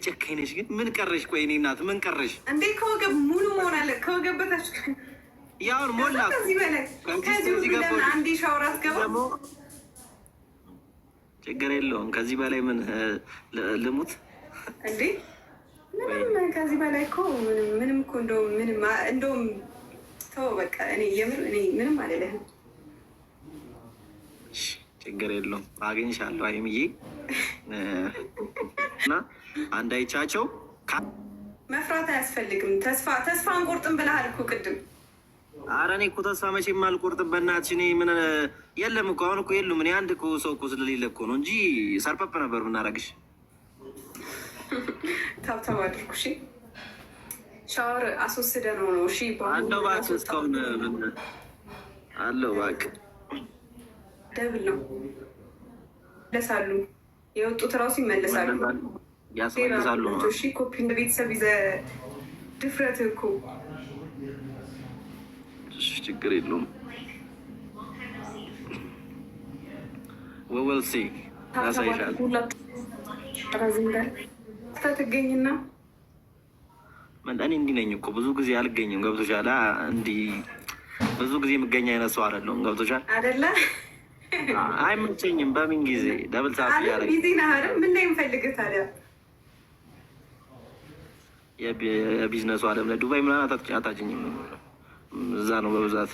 ጨካኝነሽ ግን ምን ቀረሽ? ቆይ እኔ እናት ምን ቀረሽ እንዴ? ከወገብ ሙሉ መሆን አለ። ከወገብ በታች ያውን ሞላ። ከዚህ በላይ ከዚህ ሁሉ አንዴ ሻወር አስገባ። ችግር የለውም። ከዚህ በላይ ምን ልሙት እንዴ? ምንም ከዚህ በላይ እኮ ምንም እኮ እንደውም ተው በቃ። እኔ የምር እኔ ምንም አልልህም። ችግር የለውም። አገኝሻለሁ አይምዬ እና አንድ አይቻቸው መፍራት አያስፈልግም። ተስፋ አንቆርጥም ብለሃል እኮ ቅድም። ኧረ እኔ እኮ ተስፋ መቼም አልቆርጥም። በእናትሽ እኔ ምን የለም እኮ አሁን እኮ የሉም። እኔ አንድ እኮ ሰው እኮ ስለሌለ እኮ ነው እንጂ ሰርፐፕ ነበር የምናደርግሽ። ታብታብ አድርጉ እሺ። ሻወር አስወስደ ነው እሺ። አለው እባክህ እስካሁን አለው እባክህ። ደብል ነው ለሳሉ የወጡት እራሱ ይመለሳሉ ያስመልሳሉ። እሺ ኮፒ እንደ ቤተሰብ ይዘህ ድፍረት እኮ ችግር የለውም። ወወልሲ ያሳይሻል። ትገኝና እኔ እንዲህ ነኝ እኮ ብዙ ጊዜ አልገኝም። ገብቶሻል? እንዲህ ብዙ ጊዜ የምገኝ አይነት ሰው አይደለሁም። ገብቶሻል አይደለ? አይመቸኝም። በምን ጊዜ ደብል ሳፍ ያደረግ ጊዜ ናህረ ምን ላይ እንፈልግህ ታዲያ? የቢዝነሱ አለም ላይ ዱባይ ምናምን አታጭኝም። እዛ ነው በብዛት